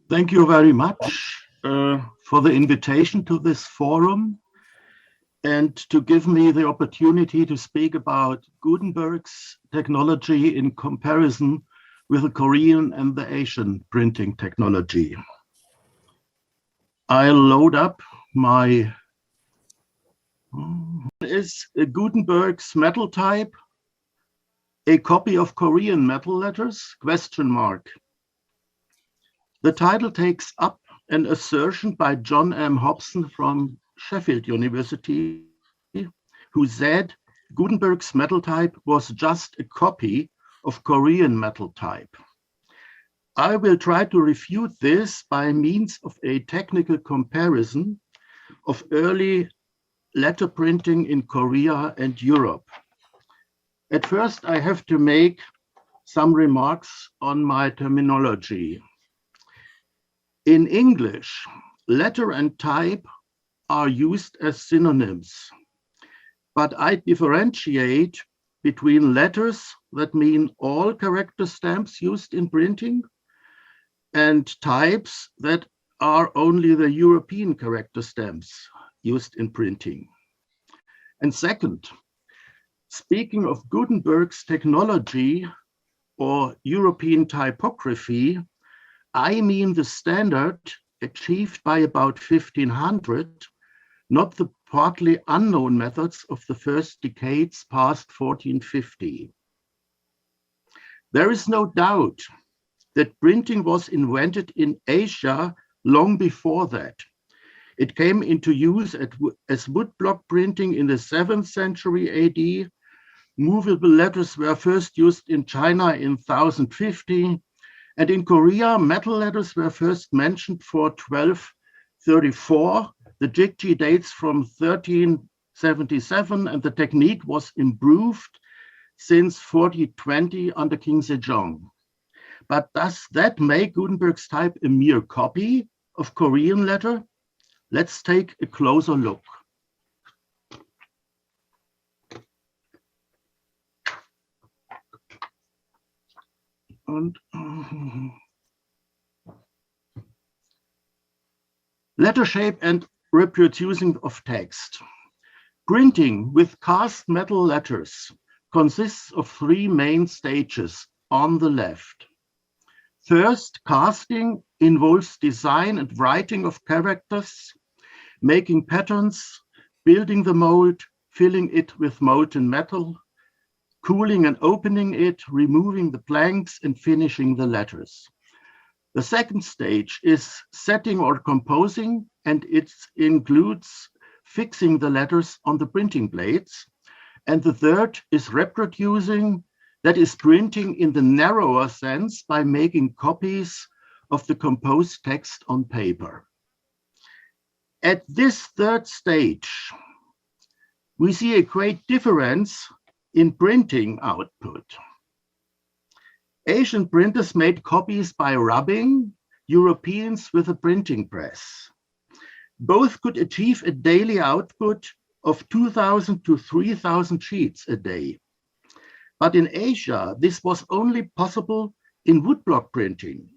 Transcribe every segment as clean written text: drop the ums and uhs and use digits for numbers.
Thank you very much for the invitation to this forum and to give me the opportunity to speak about Gutenberg's technology in comparison with the Korean and the Asian printing technology. I'll load up my is a Gutenberg's metal type, a copy of Korean metal letters, ? The title takes up an assertion by John M. Hobson from Sheffield University, who said Gutenberg's metal type was just a copy of Korean metal type. I will try to refute this by means of a technical comparison of early letter printing in Korea and Europe. At first, I have to make some remarks on my terminology. In English, letter and type are used as synonyms, but I differentiate between letters that mean all character stamps used in printing and types that are only the European character stamps used in printing. And second, speaking of Gutenberg's technology or European typography, I mean the standard achieved by about 1500, not the partly unknown methods of the first decades past 1450. There is no doubt that printing was invented in Asia long before that. It came into use as woodblock printing in the 7th century AD. Movable letters were first used in China in 1050, and in Korea, metal letters were first mentioned for 1234. The Jikji dates from 1377, and the technique was improved since 4020 under King Sejong. But does that make Gutenberg's type a mere copy of Korean letter? Let's take a closer look. Letter shape and reproducing of text. Printing with cast metal letters consists of three main stages on the left. First, casting involves design and writing of characters, making patterns, building the mold, filling it with molten metal, cooling and opening it, removing the blanks, and finishing the letters. The second stage is setting or composing, and it includes fixing the letters on the printing plates. And the third is reproducing, that is printing in the narrower sense by making copies of the composed text on paper. At this third stage, we see a great difference in printing output. Asian printers made copies by rubbing, Europeans with a printing press. Both could achieve a daily output of 2,000 to 3,000 sheets a day. But in Asia, this was only possible in woodblock printing.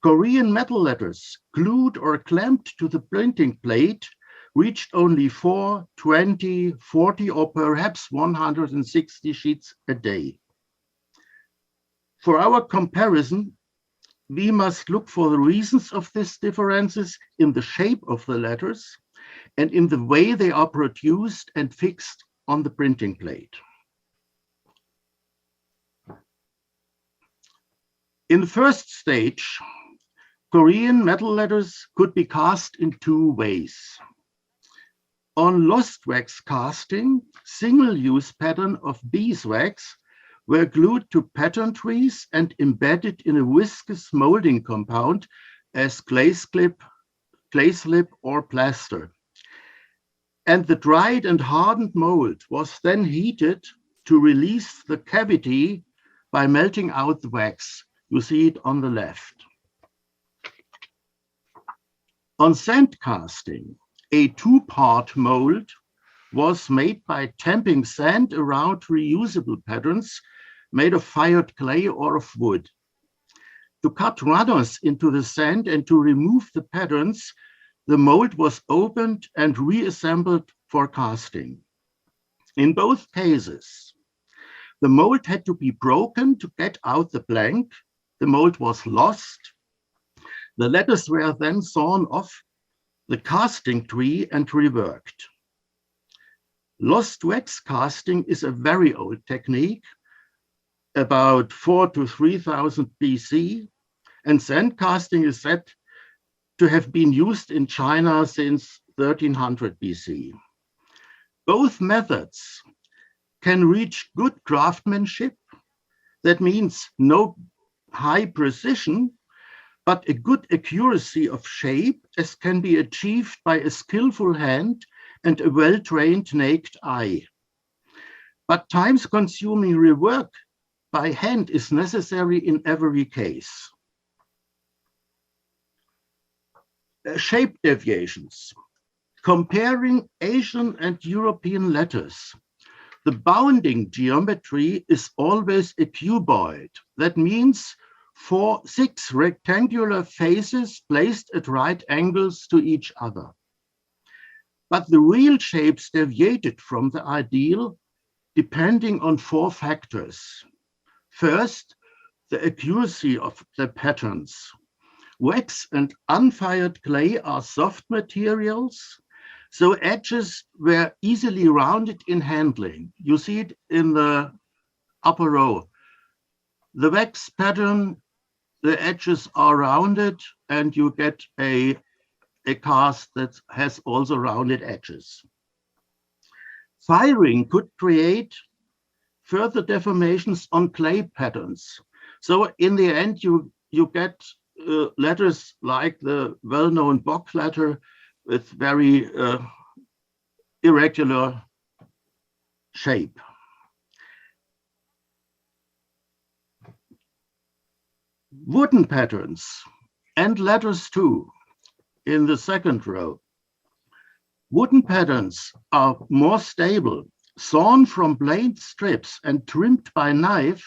Korean metal letters, glued or clamped to the printing plate, reached only 4, 20, 40, or perhaps 160 sheets a day. For our comparison, we must look for the reasons of these differences in the shape of the letters and in the way they are produced and fixed on the printing plate. In the first stage, Korean metal letters could be cast in two ways. On lost wax casting, single-use pattern of beeswax were glued to pattern trees and embedded in a viscous molding compound as clay slip or plaster. And the dried and hardened mold was then heated to release the cavity by melting out the wax. You see it on the left. On sand casting, a two-part mold was made by tamping sand around reusable patterns made of fired clay or of wood. The To cut runners into the sand and to remove the patterns, the mold was opened and reassembled for casting. In both cases, the mold had to be broken to get out the blank. The mold was lost. The letters were then sawn off the casting tree and reworked. Lost wax casting is a very old technique, about 4,000 to 3,000 BC, and sand casting is said to have been used in China since 1300 BC. Both methods can reach good craftsmanship. That means no high precision, but a good accuracy of shape, as can be achieved by a skillful hand and a well-trained naked eye. But time-consuming rework by hand is necessary in every case. Shape deviations. Comparing Asian and European letters, the bounding geometry is always a cuboid. That means 6 rectangular faces placed at right angles to each other. But the real shapes deviated from the ideal depending on 4 factors. First, the accuracy of the patterns. Wax and unfired clay are soft materials, so edges were easily rounded in handling. You see it in the upper row. The wax pattern, the edges are rounded, and you get a cast that has also rounded edges. Firing could create further deformations on clay patterns. So in the end, you get letters like the well-known Bock letter with very irregular shape. Wooden patterns and letters too, in the second row. Wooden patterns are more stable. Sawn from blade strips and trimmed by knife,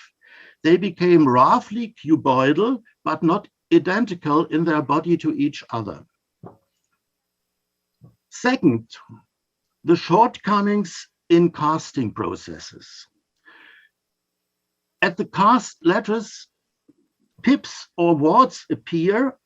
they became roughly cuboidal, but not identical in their body to each other. Second, the shortcomings in casting processes. At the cast letters, pips or warts appear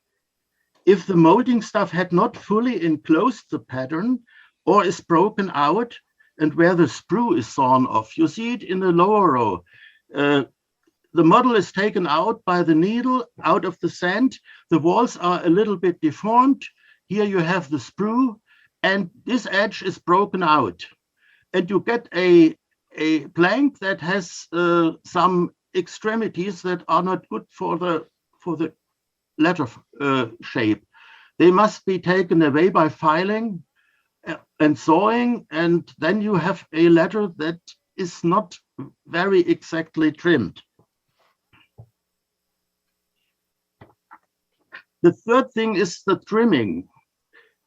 if the molding stuff had not fully enclosed the pattern or is broken out and where the sprue is sawn off. You see it in the lower row. The model is taken out by the needle out of the sand. The walls are a little bit deformed. Here you have the sprue, and this edge is broken out. And you get a blank that has some extremities that are not good for the letter shape. They must be taken away by filing and sawing, and then you have a letter that is not very exactly trimmed. The third thing is the trimming.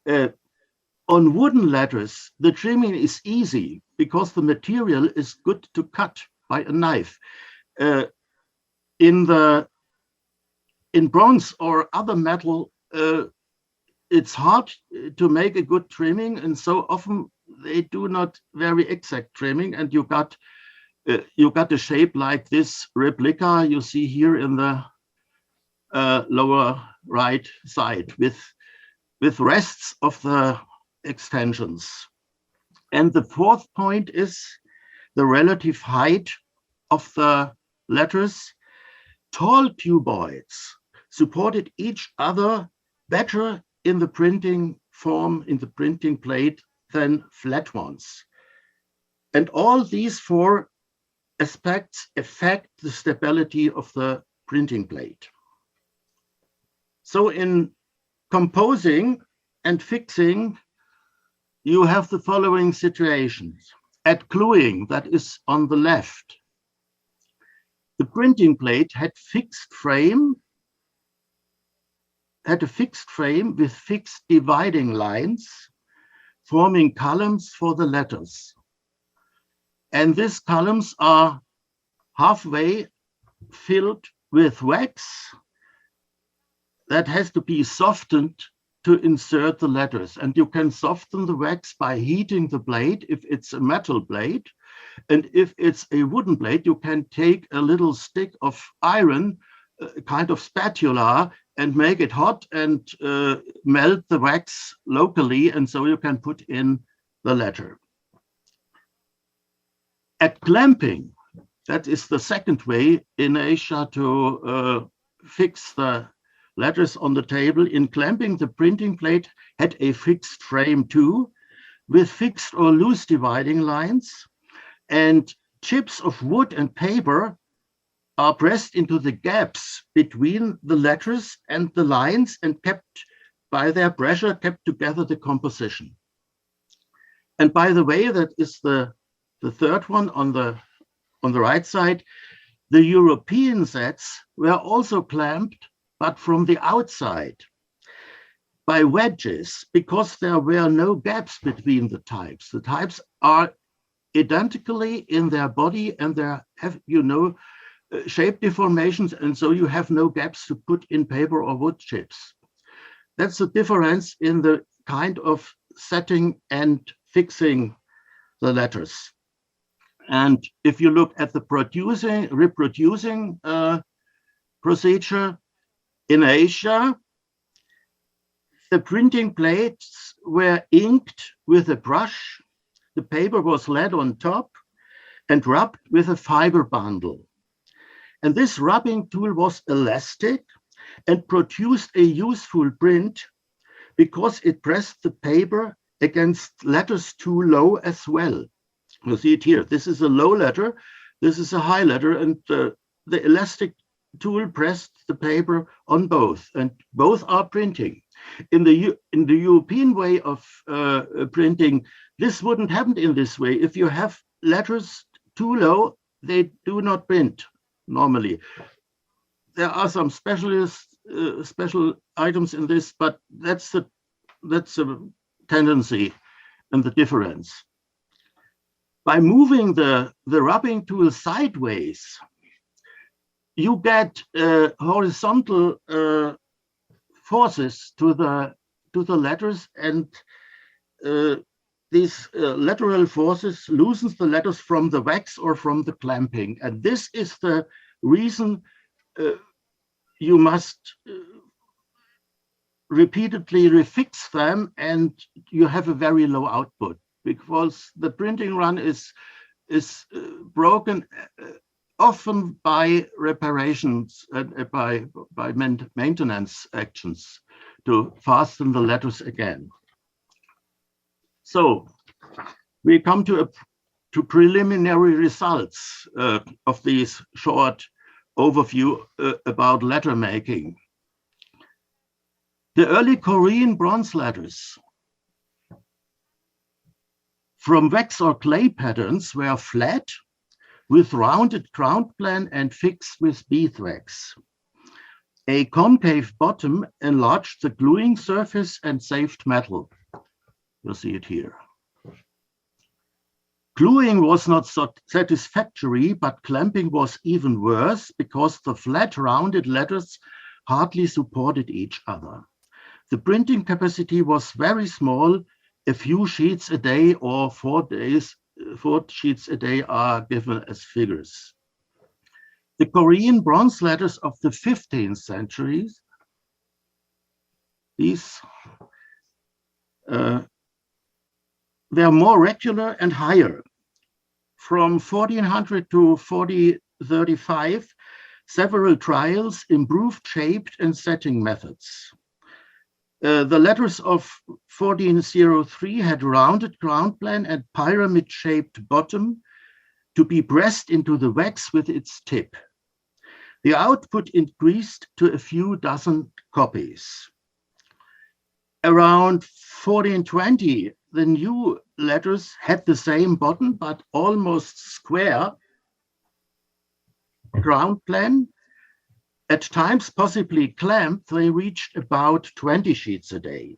On wooden letters, the trimming is easy because the material is good to cut by a knife. In bronze or other metal, it's hard to make a good trimming, and so often they do not very exact trimming, and you got a shape like this replica you see here in the lower right side with rests of the extensions. And the fourth point is the relative height of the letters. Tall cuboids supported each other better in the printing form, in the printing plate, than flat ones. And all these 4 aspects affect the stability of the printing plate. So in composing and fixing, you have the following situations. At gluing, that is on the left, the printing plate had a fixed frame with fixed dividing lines, forming columns for the letters. And these columns are halfway filled with wax, that has to be softened to insert the letters. And you can soften the wax by heating the blade if it's a metal blade. And if it's a wooden blade, you can take a little stick of iron, kind of spatula, and make it hot and melt the wax locally. And so you can put in the letter. At clamping, that is the second way in Asia to fix the letters on the table. In clamping, the printing plate had a fixed frame too, with fixed or loose dividing lines, and chips of wood and paper are pressed into the gaps between the letters and the lines and kept by their pressure, kept together the composition. And by the way, that is the third one on the right side. The European sets were also clamped, but from the outside by wedges, because there were no gaps between the types. The types are identically in their body and they have, shape deformations, and so you have no gaps to put in paper or wood chips. That's the difference in the kind of setting and fixing the letters. And if you look at the reproducing procedure in Asia, the printing plates were inked with a brush. The paper was laid on top and rubbed with a fiber bundle. And this rubbing tool was elastic and produced a useful print because it pressed the paper against letters too low as well. You see it here. This is a low letter, this is a high letter, and the elastic tool pressed the paper on both, and both are printing. In the European way of printing, this wouldn't happen in this way. If you have letters too low, they do not print normally. There are some special items in this, but that's a tendency and the difference. By moving the rubbing tool sideways, you get horizontal forces to the letters, and these lateral forces loosens the letters from the wax or from the clamping. And this is the reason you must repeatedly refix them, and you have a very low output because the printing run is broken often by reparations and by maintenance actions to fasten the letters again. So we come to preliminary results of these short overview about letter making. The early Korean bronze letters from wax or clay patterns were flat with rounded ground plan and fixed with beeswax. A concave bottom enlarged the gluing surface and saved metal. You'll see it here. Gluing was not so satisfactory, but clamping was even worse because the flat rounded letters hardly supported each other. The printing capacity was very small. A few sheets a day or 4 sheets a day are given as figures. The Korean bronze letters of the 15th century, these were more regular and higher. From 1400 to 1435, several trials improved shaped and setting methods. The letters of 1403 had rounded ground plan and pyramid-shaped bottom to be pressed into the wax with its tip. The output increased to a few dozen copies. Around 1420, the new letters had the same bottom, but almost square ground plan. At times possibly clamped, they reached about 20 sheets a day.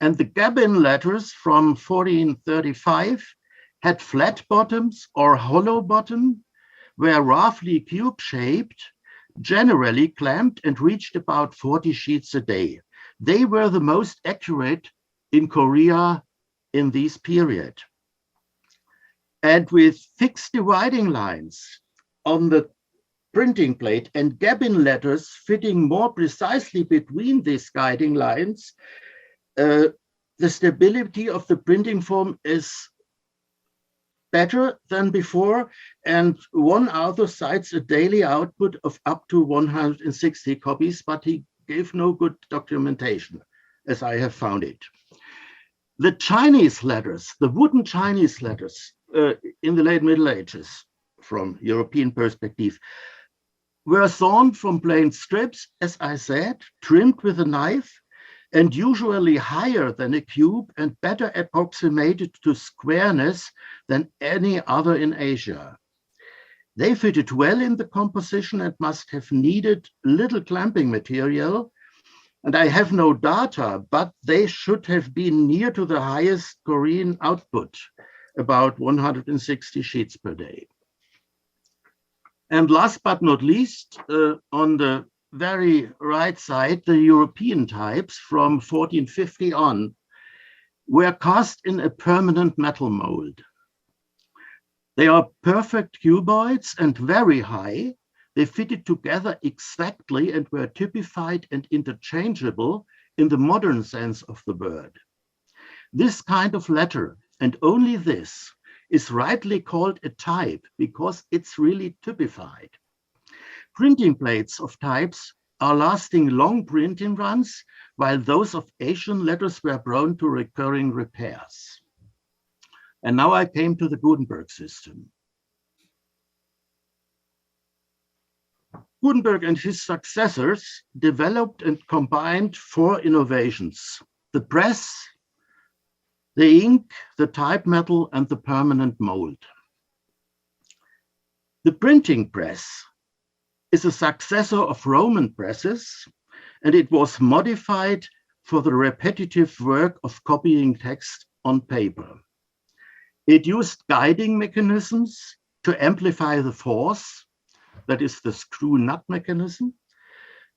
And the Gabin letters from 1435 had flat bottoms or hollow bottom, were roughly cube-shaped, generally clamped and reached about 40 sheets a day. They were the most accurate in Korea in this period. And with fixed dividing lines on the printing plate and gabbin letters fitting more precisely between these guiding lines, the stability of the printing form is better than before, and one author cites a daily output of up to 160 copies, but he gave no good documentation, as I have found it. The Chinese letters, the wooden Chinese letters in the late Middle Ages, from European perspective, were sawn from plain strips, as I said, trimmed with a knife, and usually higher than a cube and better approximated to squareness than any other in Asia. They fitted well in the composition and must have needed little clamping material. And I have no data, but they should have been near to the highest Korean output, about 160 sheets per day. And last but not least, on the very right side, the European types from 1450 on were cast in a permanent metal mold. They are perfect cuboids and very high. They fitted together exactly and were typified and interchangeable in the modern sense of the word. This kind of letter, and only this, is rightly called a type because it's really typified. Printing plates of types are lasting long printing runs, while those of Asian letters were prone to recurring repairs. And now I came to the Gutenberg system. Gutenberg and his successors developed and combined four innovations: the press, the ink, the type metal, and the permanent mold. The printing press is a successor of Roman presses, and it was modified for the repetitive work of copying text on paper. It used guiding mechanisms to amplify the force, that is the screw nut mechanism,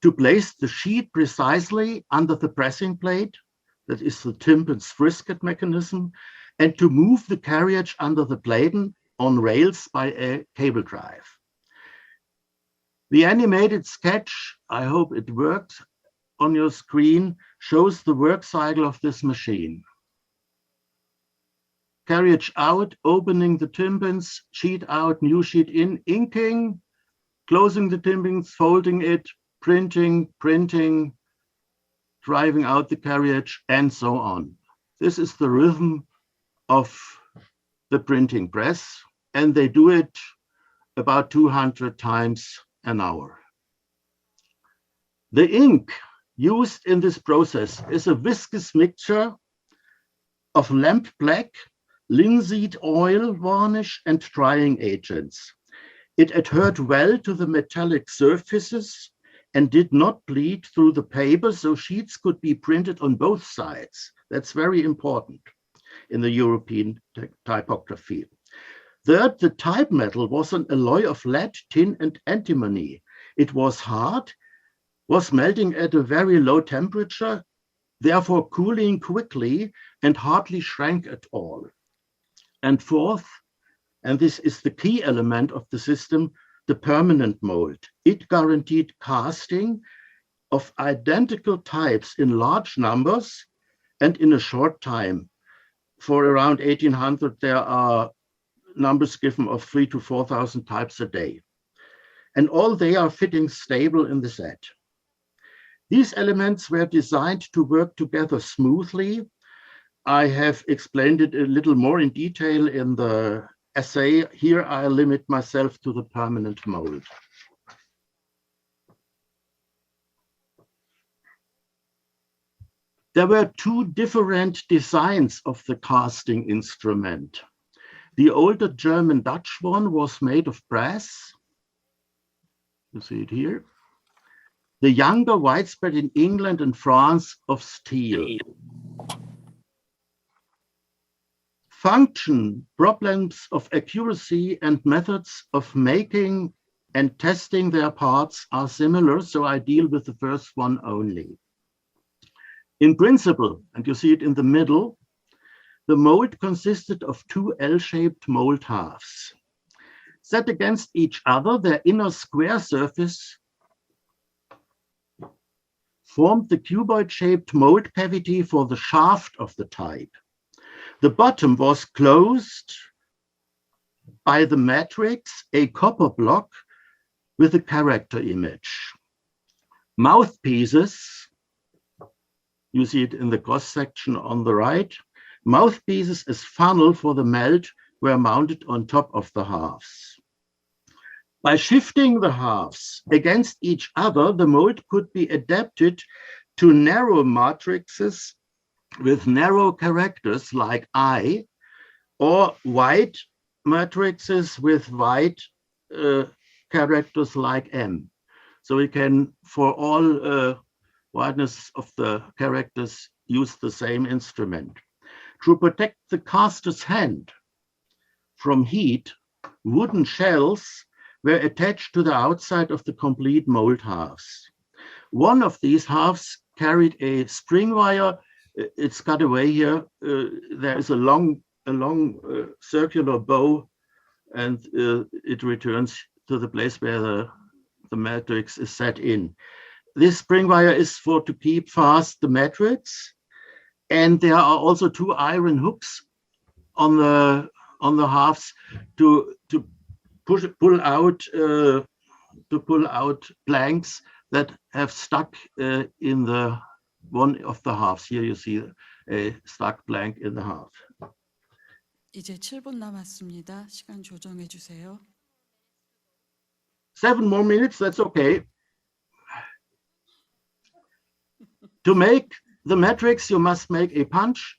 to place the sheet precisely under the pressing plate, that is the tympan's frisket mechanism, and to move the carriage under the plate on rails by a cable drive. The animated sketch, I hope it works on your screen, shows the work cycle of this machine. Carriage out, opening the tympans, sheet out, new sheet in, inking, closing the tympans, folding it, printing, driving out the carriage, and so on. This is the rhythm of the printing press, and they do it about 200 times an hour. The ink used in this process is a viscous mixture of lamp black, linseed oil varnish, and drying agents. It adhered well to the metallic surfaces and did not bleed through the paper, so sheets could be printed on both sides. That's very important in the European typography. Third, the type metal was an alloy of lead, tin, and antimony. It was hard, was melting at a very low temperature, therefore cooling quickly, and hardly shrank at all. And fourth, and this is the key element of the system, the permanent mold. It guaranteed casting of identical types in large numbers and in a short time. For around 1800, there are numbers given of 3,000 to 4,000 types a day. And all they are fitting stable in the set. These elements were designed to work together smoothly. I have explained it a little more in detail in the essay. Here I limit myself to the permanent mold. There were two different designs of the casting instrument. The older German-Dutch one was made of brass. You see it here. The younger, widespread in England and France, of steel. Function, problems of accuracy, and methods of making and testing their parts are similar, so I deal with the first one only. In principle, and you see it in the middle, the mold consisted of two L-shaped mold halves. Set against each other, their inner square surface formed the cuboid-shaped mold cavity for the shaft of the type. The bottom was closed by the matrix, a copper block with a character image. Mouthpieces, you see it in the cross-section on the right, mouthpieces as funnel for the melt were mounted on top of the halves. By shifting the halves against each other, the mold could be adapted to narrow matrices with narrow characters like I, or wide matrices with wide characters like M. So we can, for all wideness of the characters, use the same instrument. To protect the caster's hand from heat, wooden shells were attached to the outside of the complete mold halves. One of these halves carried a spring wire. It's cut away here. There is a long circular bow, and it returns to the place where the matrix is set in. This spring wire is to keep fast the matrix, and there are also two iron hooks on the halves to pull out planks that have stuck in the one of the halves. Here you see a stuck plank in the half. 이제 7분 남았습니다. 시간 조정해 주세요. 7 more minutes, that's okay. To make the matrix, you must make a punch.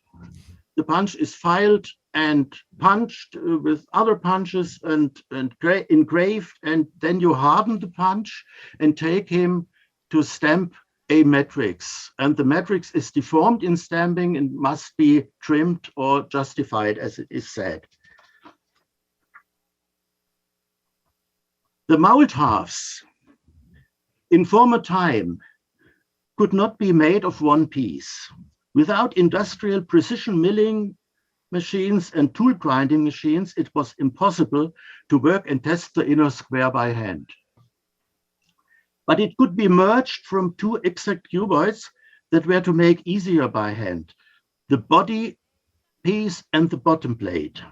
The punch is filed and punched with other punches and engraved, and then you harden the punch and take him to stamp a matrix. And the matrix is deformed in stamping and must be trimmed or justified, as it is said. The mold halves in former time could not be made of one piece. Without industrial precision milling machines and tool grinding machines, it was impossible to work and test the inner square by hand. But it could be merged from two exact cuboids that were to make easier by hand, the body piece and the bottom plate.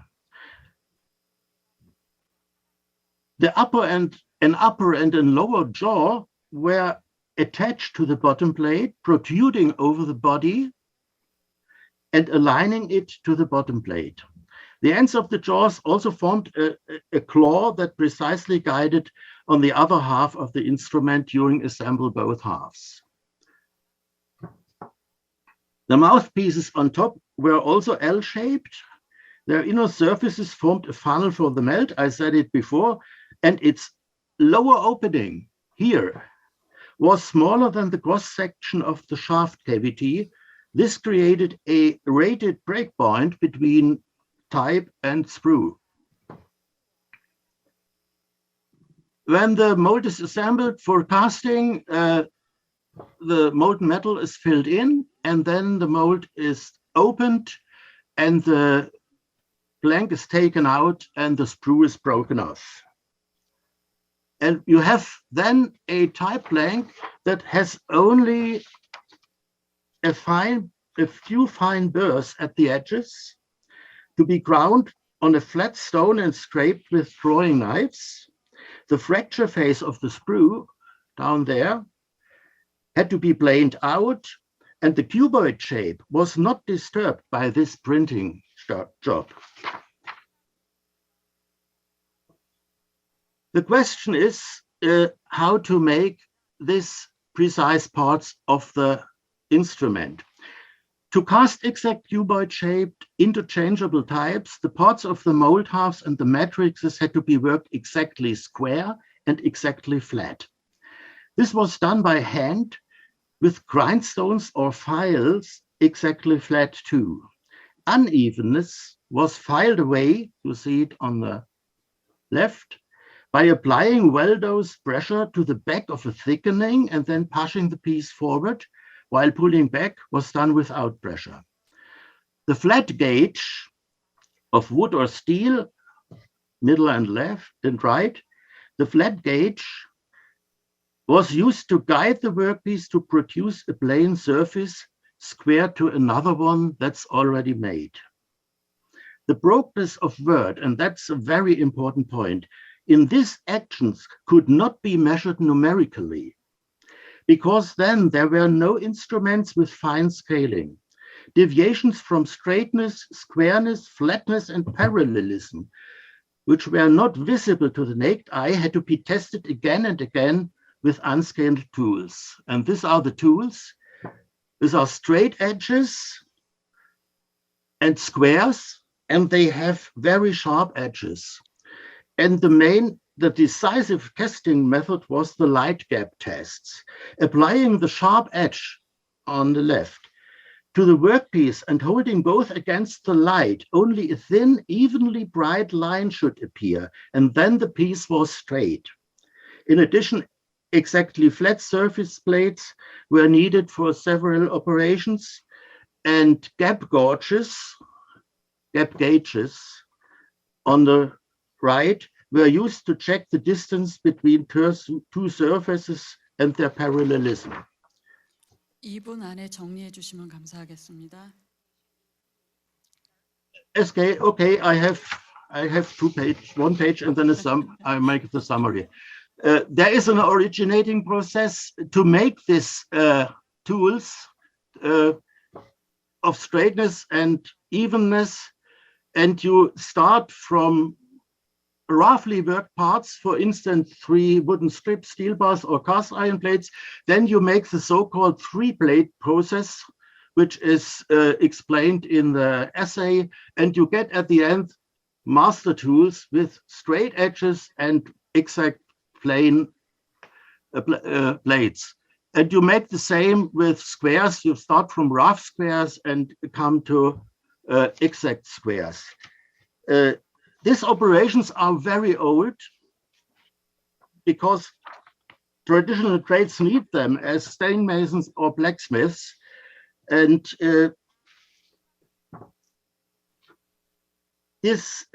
The upper and a lower jaw were attached to the bottom plate, protruding over the body and aligning it to the bottom plate. The ends of the jaws also formed a claw that precisely guided on the other half of the instrument during assembly both halves. The mouthpieces on top were also L-shaped. Their inner surfaces formed a funnel for the melt, I said it before, and its lower opening here was smaller than the cross-section of the shaft cavity. This created a rated breakpoint between type and sprue. When the mold is assembled for casting, the molten metal is filled in, and then the mold is opened and the blank is taken out and the sprue is broken off. And you have then a type blank that has only a few fine burrs at the edges to be ground on a flat stone and scraped with drawing knives. The fracture face of the sprue down there had to be planed out, and the cuboid shape was not disturbed by this printing job. The question is how to make these precise parts of the instrument. To cast exact cuboid-shaped interchangeable types, the parts of the mold halves and the matrices had to be worked exactly square and exactly flat. This was done by hand with grindstones or files exactly flat too. Unevenness was filed away, you see it on the left, by applying well-dosed pressure to the back of a thickening and then pushing the piece forward, while pulling back was done without pressure. The flat gauge of wood or steel, middle and left and right, the flat gauge was used to guide the workpiece to produce a plane surface square to another one that's already made. The brokenness of word, and that's a very important point, in these actions could not be measured numerically, because then there were no instruments with fine scaling. Deviations from straightness, squareness, flatness, and parallelism, which were not visible to the naked eye, had to be tested again and again with unscaled tools. And these are the tools. These are straight edges and squares, and they have very sharp edges. And the decisive testing method was the light gap tests, applying the sharp edge on the left to the workpiece and holding both against the light. Only a thin, evenly bright line should appear, and then the piece was straight. In addition, exactly flat surface plates were needed for several operations, and gap gauges on the right were used to check the distance between two surfaces and their parallelism. 2분 안에 정리해 주시면 감사하겠습니다. Okay, I have one page, and then I make the summary. There is an originating process to make these tools of straightness and evenness, and you start from roughly worked parts, for instance, 3 wooden strips, steel bars, or cast iron plates. Then you make the so-called 3-plate process, which is explained in the essay, and you get at the end master tools with straight edges and exact plain plates. And you make the same with squares. You start from rough squares and come to exact squares. These operations are very old because traditional trades need them as stonemasons or blacksmiths. And this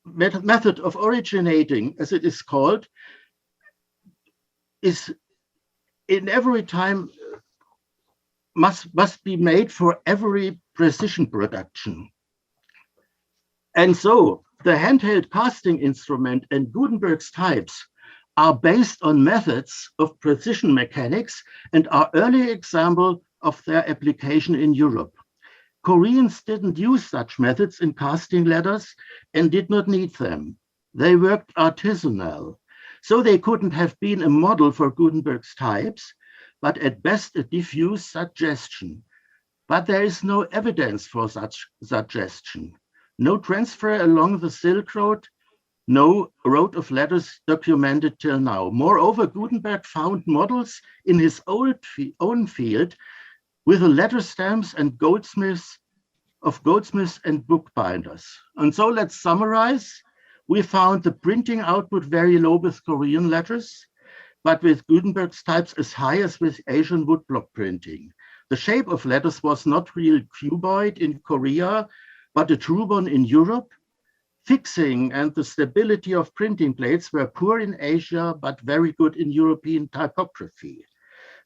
method of originating, as it is called, is in every time must be made for every precision production. And so the handheld casting instrument and Gutenberg's types are based on methods of precision mechanics and are early example of their application in Europe. Koreans didn't use such methods in casting letters and did not need them. They worked artisanal, so they couldn't have been a model for Gutenberg's types, but at best a diffuse suggestion. But there is no evidence for such suggestion. No transfer along the Silk Road, no road of letters documented till now. Moreover, Gutenberg found models in his own field with the letter stamps and goldsmiths and bookbinders. And so let's summarize. We found the printing output very low with Korean letters, but with Gutenberg's types as high as with Asian woodblock printing. The shape of letters was not real cuboid in Korea, but a true one in Europe. Fixing and the stability of printing plates were poor in Asia, but very good in European typography.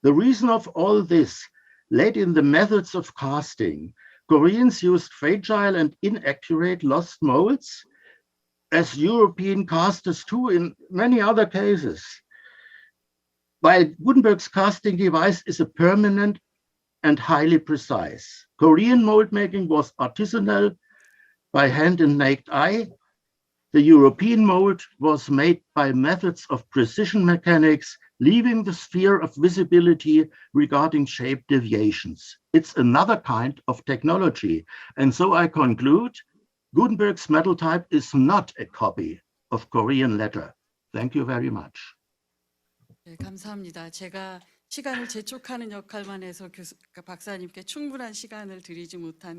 The reason of all this laid in the methods of casting. Koreans used fragile and inaccurate lost molds, as European casters too in many other cases. While Gutenberg's casting device is a permanent and highly precise. Korean mold making was artisanal by hand and naked eye. The European mold was made by methods of precision mechanics, leaving the sphere of visibility regarding shape deviations. It's another kind of technology. And so I conclude, Gutenberg's metal type is not a copy of Korean letter. Thank you very much. 네, 감사합니다. 제가 시간을 재촉하는 역할만 해서 박사님께 충분한 시간을 드리지 못한